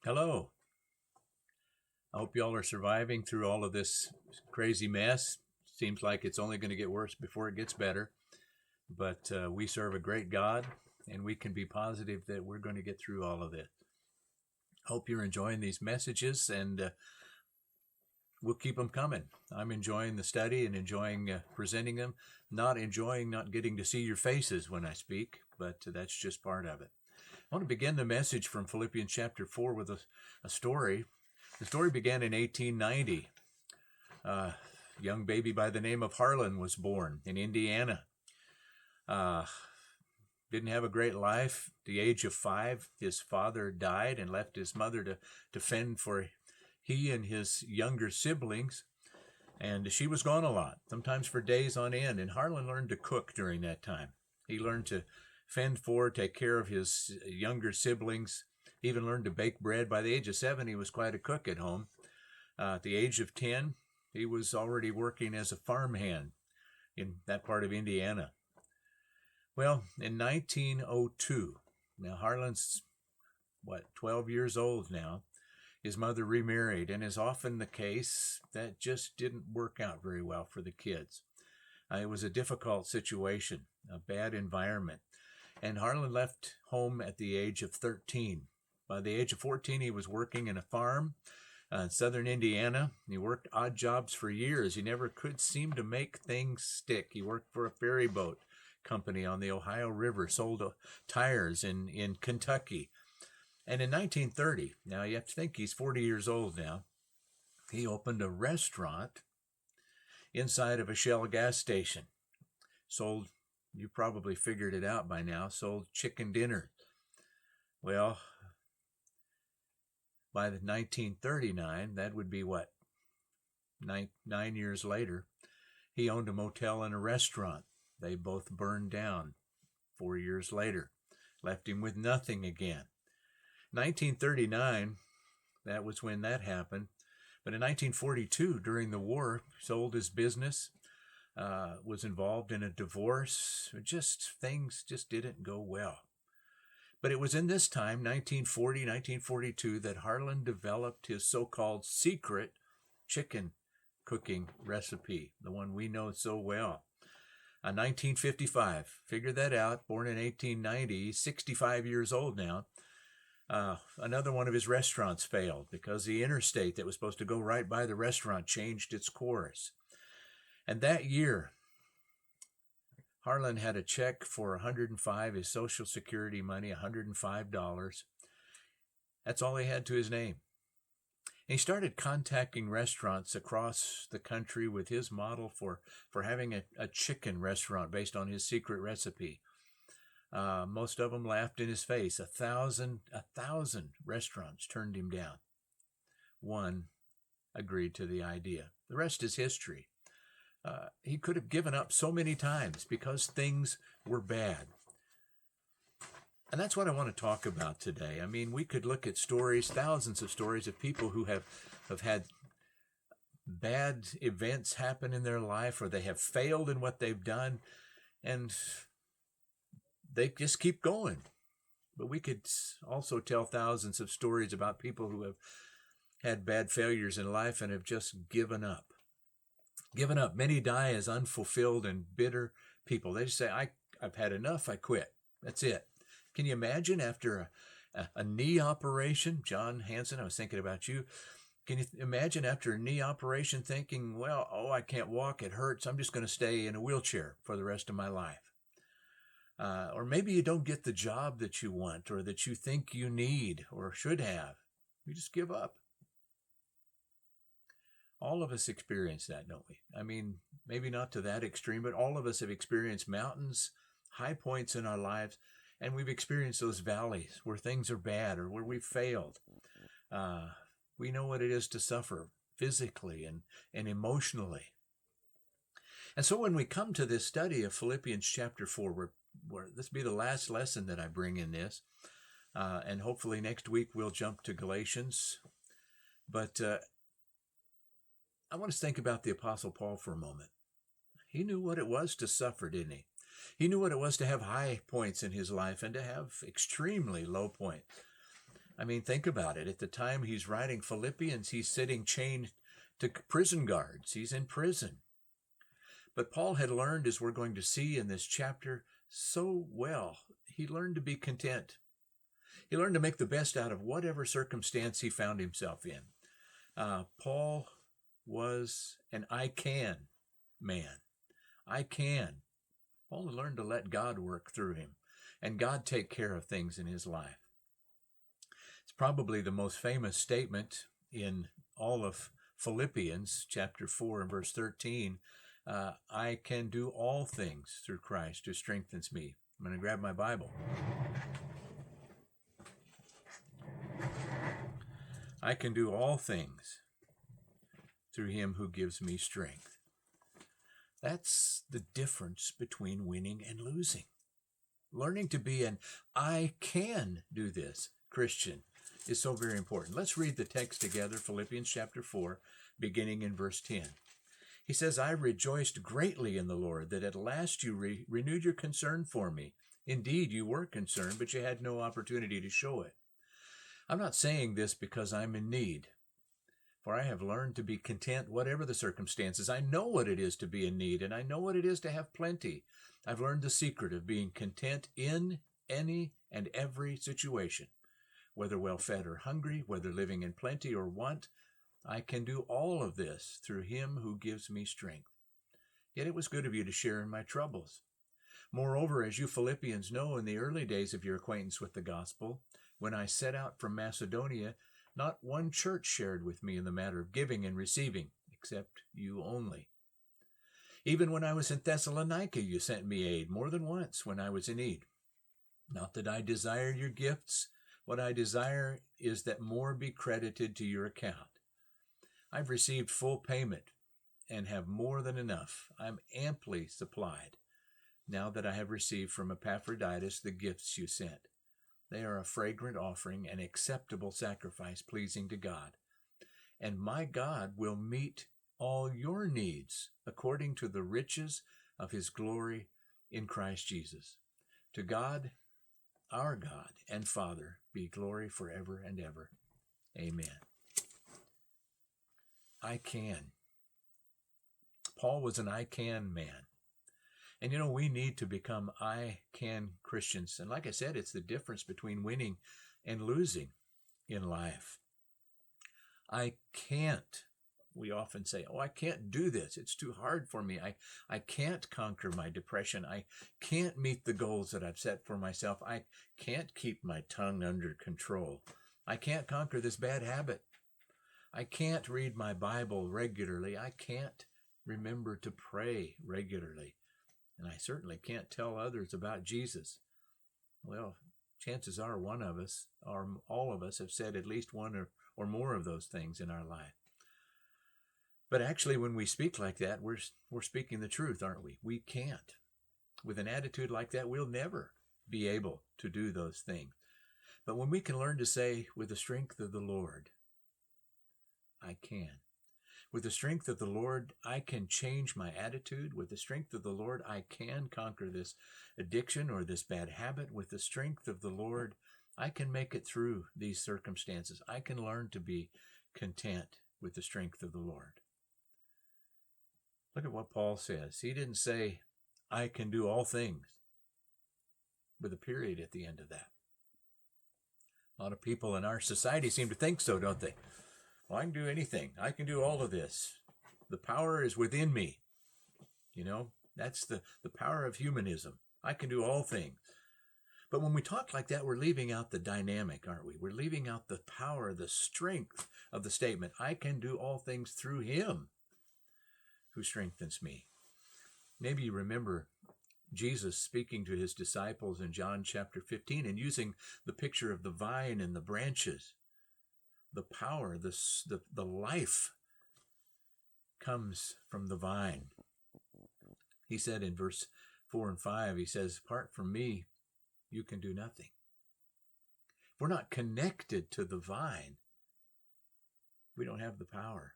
Hello. I hope y'all are surviving through all of this crazy mess. Seems like it's only going to get worse before it gets better. But we serve a great God, and we can be positive that we're going to get through all of this. Hope you're enjoying these messages, and we'll keep them coming. I'm enjoying the study and enjoying presenting them. Not enjoying not getting to see your faces when I speak, but that's just part of it. I want to begin the message from Philippians chapter 4 with a story. The story began in 1890. A young baby by the name of Harlan was born in Indiana. Didn't have a great life. At the age of 5, his father died and left his mother to fend for he and his younger siblings. And she was gone a lot, sometimes for days on end. And Harlan learned to cook during that time. He learned to fend for, take care of his younger siblings. He even learned to bake bread. By the age of 7, he was quite a cook at home. At the age of 10, he was already working as a farmhand in that part of Indiana. Well, in 1902, now Harlan's, 12 years old now, his mother remarried, and as often the case, that just didn't work out very well for the kids. It was a difficult situation, a bad environment, and Harlan left home at the age of 13. By the age of 14, he was working in a farm in southern Indiana. He worked odd jobs for years. He never could seem to make things stick. He worked for a ferry boat company on the Ohio River, sold tires in Kentucky. And in 1930, now you have to think he's 40 years old now, he opened a restaurant inside of a Shell gas station. Sold, you probably figured it out by now, sold chicken dinner. Well, by 1939, that would be 9 years later, he owned a motel and a restaurant. They both burned down 4 years later, left him with nothing again. 1939, that was when that happened. But in 1942, during the war, sold his business, was involved in a divorce. Things just didn't go well. But it was in this time, 1940, 1942, that Harlan developed his so-called secret chicken cooking recipe, the one we know so well. 1955, figure that out, born in 1890, 65 years old now. Another one of his restaurants failed because the interstate that was supposed to go right by the restaurant changed its course. And that year, Harlan had a check for $105, his Social Security money, $105. That's all he had to his name. And he started contacting restaurants across the country with his model for having a chicken restaurant based on his secret recipe. Most of them laughed in his face. 1,000 restaurants turned him down. One agreed to the idea. The rest is history. He could have given up so many times because things were bad. And that's what I want to talk about today. I mean, we could look at stories, thousands of stories of people who have had bad events happen in their life, or they have failed in what they've done, and they just keep going. But we could also tell thousands of stories about people who have had bad failures in life and have just given up. Many die as unfulfilled and bitter people. They just say, I've had enough, I quit. That's it. Can you imagine after a knee operation, John Hansen, I was thinking about you. Can you imagine after a knee operation thinking, I can't walk, it hurts, I'm just going to stay in a wheelchair for the rest of my life. Or maybe you don't get the job that you want or that you think you need or should have. You just give up. All of us experience that, don't we? I mean, maybe not to that extreme, but all of us have experienced mountains, high points in our lives, and we've experienced those valleys where things are bad or where we've failed. We know what it is to suffer physically and emotionally. And so when we come to this study of Philippians chapter 4, where this will be the last lesson that I bring in this, and hopefully next week we'll jump to Galatians. But I want to think about the Apostle Paul for a moment. He knew what it was to suffer, didn't he? He knew what it was to have high points in his life and to have extremely low points. I mean, think about it. At the time he's writing Philippians, he's sitting chained to prison guards. He's in prison. But Paul had learned, as we're going to see in this chapter, so well. He learned to be content. He learned to make the best out of whatever circumstance he found himself in. Paul was an I can man. I can. Paul had learned to let God work through him and God take care of things in his life. It's probably the most famous statement in all of Philippians, chapter 4 and verse 13. I can do all things through Christ who strengthens me. I'm going to grab my Bible. I can do all things through him who gives me strength. That's the difference between winning and losing. Learning to be an I can do this Christian is so very important. Let's read the text together, Philippians chapter 4, beginning in verse 10. He says, I rejoiced greatly in the Lord that at last you renewed your concern for me. Indeed, you were concerned, but you had no opportunity to show it. I'm not saying this because I'm in need, for I have learned to be content whatever the circumstances. I know what it is to be in need, and I know what it is to have plenty. I've learned the secret of being content in any and every situation. Whether well-fed or hungry, whether living in plenty or want, I can do all of this through him who gives me strength. Yet it was good of you to share in my troubles. Moreover, as you Philippians know, in the early days of your acquaintance with the gospel, when I set out from Macedonia, not one church shared with me in the matter of giving and receiving, except you only. Even when I was in Thessalonica, you sent me aid more than once when I was in need. Not that I desire your gifts. What I desire is that more be credited to your account. I've received full payment and have more than enough. I'm amply supplied now that I have received from Epaphroditus the gifts you sent. They are a fragrant offering, an acceptable sacrifice pleasing to God. And my God will meet all your needs according to the riches of his glory in Christ Jesus. To God, our God and Father, be glory forever and ever. Amen. I can. Paul was an I can man. And you know, we need to become I can Christians. And like I said, it's the difference between winning and losing in life. I can't. We often say, oh, I can't do this. It's too hard for me. I can't conquer my depression. I can't meet the goals that I've set for myself. I can't keep my tongue under control. I can't conquer this bad habit. I can't read my Bible regularly. I can't remember to pray regularly. And I certainly can't tell others about Jesus. Well, chances are one of us, or all of us, have said at least one or more of those things in our life. But actually, when we speak like that, we're speaking the truth, aren't we? We can't. With an attitude like that, we'll never be able to do those things. But when we can learn to say, with the strength of the Lord, I can. With the strength of the Lord, I can change my attitude. With the strength of the Lord, I can conquer this addiction or this bad habit. With the strength of the Lord, I can make it through these circumstances. I can learn to be content with the strength of the Lord. Look at what Paul says. He didn't say, I can do all things, with a period at the end of that. A lot of people in our society seem to think so, don't they? Well, I can do anything. I can do all of this. The power is within me. You know, that's the power of humanism. I can do all things. But when we talk like that, we're leaving out the dynamic, aren't we? We're leaving out the power, the strength of the statement. I can do all things through him who strengthens me. Maybe you remember Jesus speaking to his disciples in John chapter 15 and using the picture of the vine and the branches. The power, the life comes from the vine. He said in verse 4 and 5, he says, apart from me, you can do nothing. If we're not connected to the vine, we don't have the power.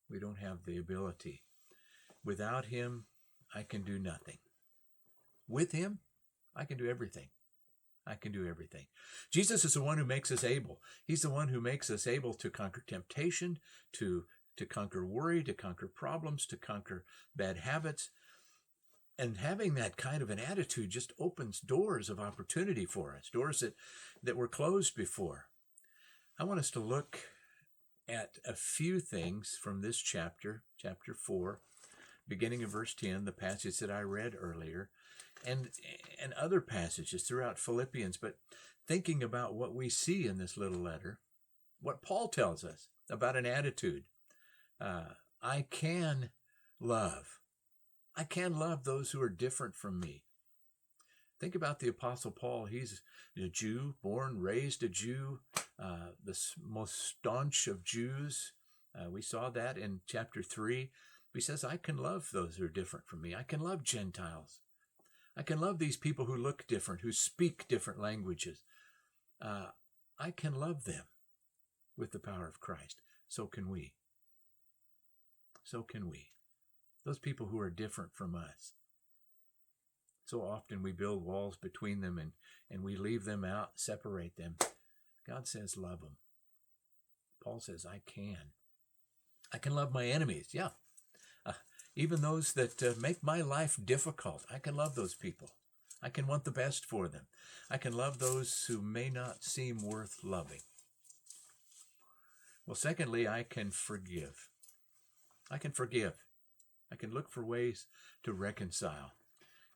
We don't have the ability. Without him, I can do nothing. With him, I can do everything. I can do everything. Jesus is the one who makes us able. He's the one who makes us able to conquer temptation, to conquer worry, to conquer problems, to conquer bad habits. And having that kind of an attitude just opens doors of opportunity for us, doors that were closed before. I want us to look at a few things from this chapter 4, beginning of verse 10, the passage that I read earlier, and other passages throughout Philippians, but thinking about what we see in this little letter, what Paul tells us about an attitude. I can love. I can love those who are different from me. Think about the Apostle Paul. He's a Jew, born, raised a Jew, the most staunch of Jews. We saw that in chapter 3. He says, I can love those who are different from me. I can love Gentiles. I can love these people who look different, who speak different languages. I can love them with the power of Christ. So can we. So can we. Those people who are different from us. So often we build walls between them and we leave them out, separate them. God says, love them. Paul says, I can. I can love my enemies. Yeah. Even those that make my life difficult. I can love those people. I can want the best for them. I can love those who may not seem worth loving. Well, secondly, I can forgive. I can forgive. I can look for ways to reconcile.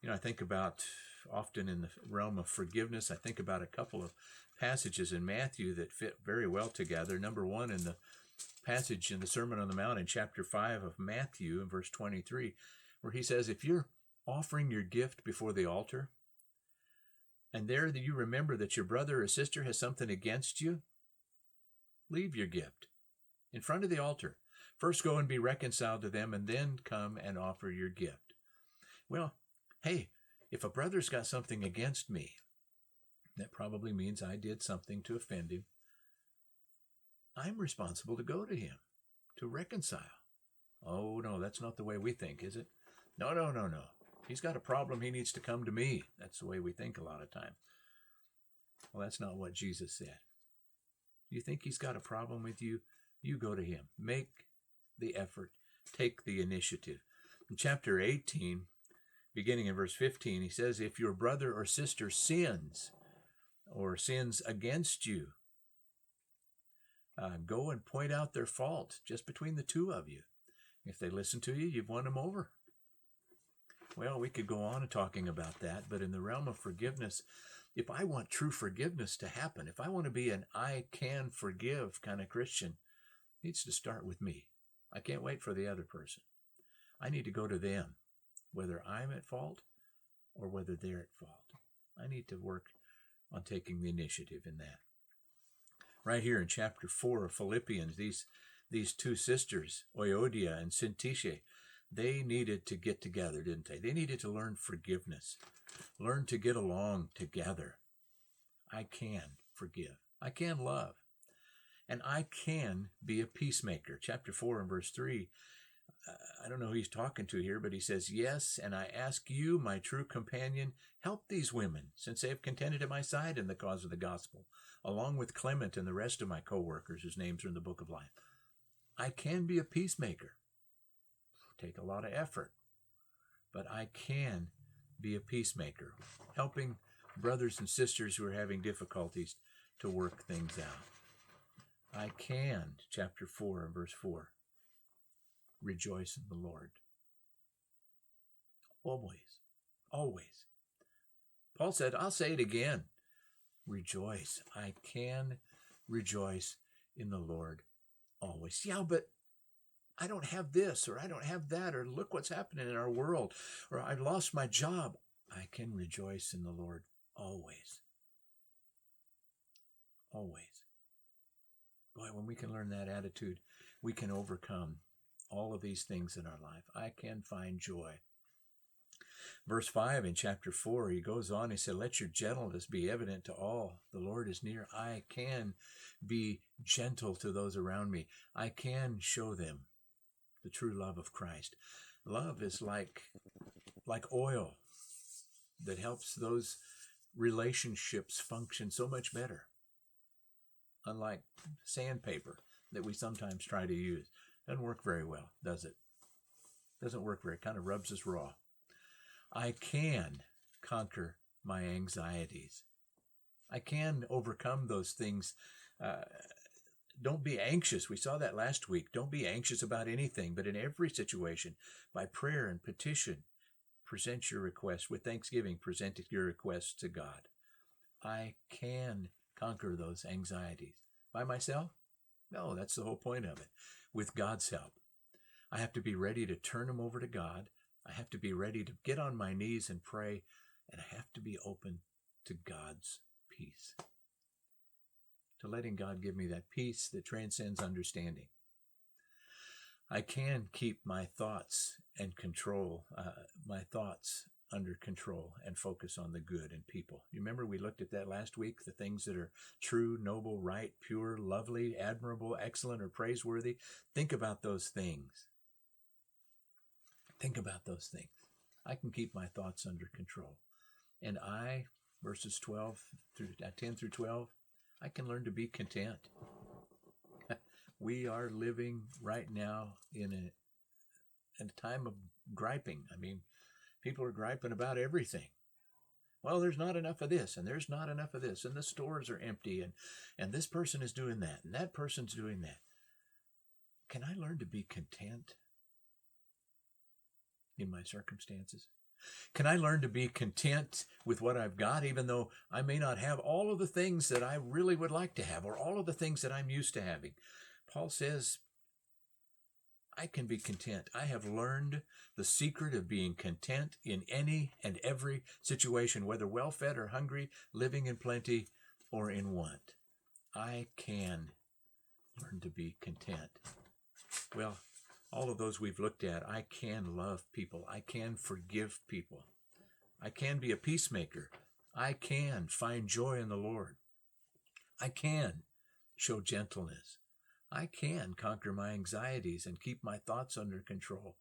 I think about often in the realm of forgiveness, I think about a couple of passages in Matthew that fit very well together. Number one, in the passage in the Sermon on the Mount in chapter 5 of Matthew in verse 23, where he says, if you're offering your gift before the altar, and there you remember that your brother or sister has something against you, leave your gift in front of the altar. First go and be reconciled to them, and then come and offer your gift. Well, hey, if a brother's got something against me, that probably means I did something to offend him. I'm responsible to go to him, to reconcile. Oh, no, that's not the way we think, is it? No. He's got a problem. He needs to come to me. That's the way we think a lot of time. Well, that's not what Jesus said. You think he's got a problem with you? You go to him. Make the effort. Take the initiative. In chapter 18, beginning in verse 15, he says, if your brother or sister sins or sins against you, go and point out their fault just between the two of you. If they listen to you, you've won them over. Well, we could go on talking about that, but in the realm of forgiveness, if I want true forgiveness to happen, if I want to be an I can forgive kind of Christian, it needs to start with me. I can't wait for the other person. I need to go to them, whether I'm at fault or whether they're at fault. I need to work on taking the initiative in that. Right here in chapter 4 of Philippians, these two sisters, Euodia and Syntyche, they needed to get together, didn't they? They needed to learn forgiveness, learn to get along together. I can forgive. I can love. And I can be a peacemaker. Chapter 4 and verse 3, I don't know who he's talking to here, but he says, yes, and I ask you, my true companion, help these women, since they have contended at my side in the cause of the gospel, along with Clement and the rest of my co-workers whose names are in the book of life. I can be a peacemaker. It'll take a lot of effort, but I can be a peacemaker, helping brothers and sisters who are having difficulties to work things out. I can, chapter 4 and verse 4, rejoice in the Lord. Always, always. Paul said, I'll say it again, rejoice. I can rejoice in the Lord always. Yeah, but I don't have this, or I don't have that, or look what's happening in our world, or I lost my job. I can rejoice in the Lord always. Always. Boy, when we can learn that attitude, we can overcome all of these things in our life. I can find joy. Verse 5 in chapter 4, he goes on, he said, let your gentleness be evident to all. The Lord is near. I can be gentle to those around me. I can show them the true love of Christ. Love is like oil that helps those relationships function so much better. Unlike sandpaper that we sometimes try to use. Doesn't work very well, does it? Doesn't work very, kind of rubs us raw. I can conquer my anxieties. I can overcome those things. Don't be anxious. We saw that last week. Don't be anxious about anything, but in every situation, by prayer and petition, present your request. With thanksgiving, present your requests to God. I can conquer those anxieties. By myself? No, that's the whole point of it. With God's help. I have to be ready to turn them over to God. I have to be ready to get on my knees and pray, and I have to be open to God's peace. To letting God give me that peace that transcends understanding. I can keep my thoughts and control, my thoughts under control and focus on the good in people. You remember we looked at that last week, the things that are true, noble, right, pure, lovely, admirable, excellent, or praiseworthy. Think about those things. Think about those things. I can keep my thoughts under control. And verses 10 through 12, I can learn to be content. We are living right now in a time of griping. I mean, people are griping about everything. Well, there's not enough of this, and there's not enough of this, and the stores are empty, and this person is doing that, and that person's doing that. Can I learn to be content in my circumstances? Can I learn to be content with what I've got, even though I may not have all of the things that I really would like to have, or all of the things that I'm used to having? Paul says, I can be content. I have learned the secret of being content in any and every situation, whether well-fed or hungry, living in plenty or in want. I can learn to be content. Well, all of those we've looked at, I can love people. I can forgive people. I can be a peacemaker. I can find joy in the Lord. I can show gentleness. I can conquer my anxieties and keep my thoughts under control.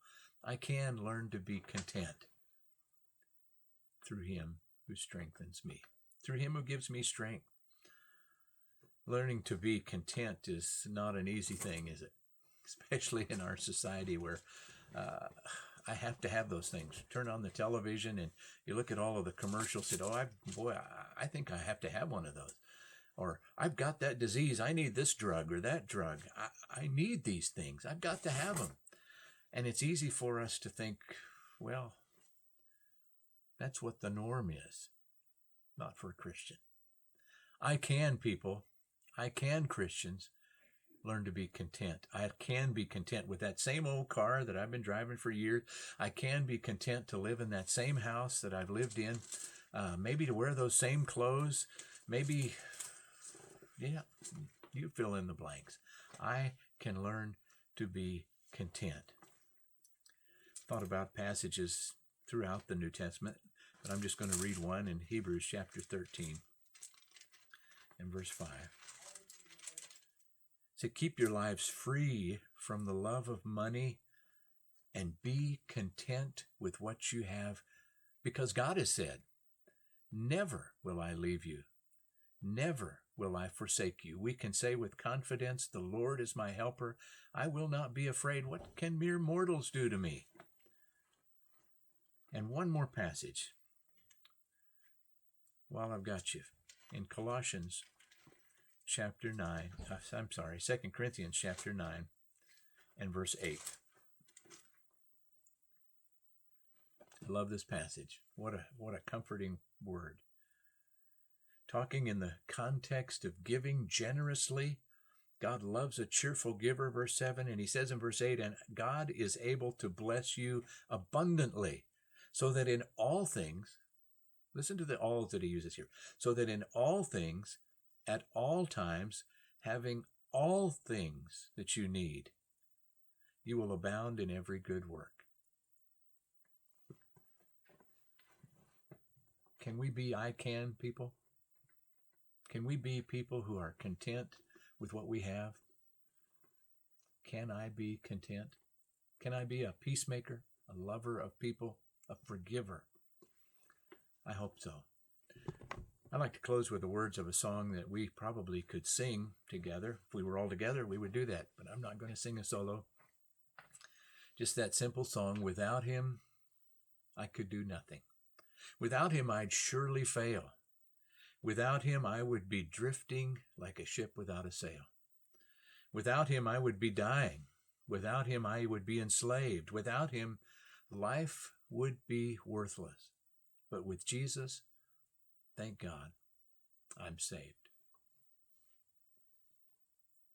I can learn to be content through Him who strengthens me, through Him who gives me strength. Learning to be content is not an easy thing, is it? Especially in our society where I have to have those things. Turn on the television and you look at all of the commercials and I think I have to have one of those. Or I've got that disease. I need this drug or that drug. I need these things. I've got to have them. And it's easy for us to think, well, that's what the norm is. Not for a Christian. I can, Christians, learn to be content. I can be content with that same old car that I've been driving for years. I can be content to live in that same house that I've lived in. Maybe to wear those same clothes. Maybe, you fill in the blanks. I can learn to be content. Thought about passages throughout the New Testament, but I'm just going to read one in Hebrews chapter 13 and verse 5. So keep your lives free from the love of money and be content with what you have, because God has said, never will I leave you. Never will I forsake you. We can say with confidence, the Lord is my helper. I will not be afraid. What can mere mortals do to me? And one more passage while I've got you. In Colossians chapter 9, 2 Corinthians chapter 9 and verse 8. I love this passage. What a comforting word. Talking in the context of giving generously. God loves a cheerful giver, verse 7, and he says in verse 8, and God is able to bless you abundantly, so that in all things, listen to the alls that he uses here, so that in all things, at all times, having all things that you need, you will abound in every good work. Can we be I can people? Can we be people who are content with what we have? Can I be content? Can I be a peacemaker, a lover of people, a forgiver? I hope so. I like to close with the words of a song that we probably could sing together. If we were all together, we would do that, but I'm not going to sing a solo. Just that simple song, without him, I could do nothing. Without him, I'd surely fail. Without him, I would be drifting like a ship without a sail. Without him, I would be dying. Without him, I would be enslaved. Without him, life would be worthless. But with Jesus, thank God, I'm saved.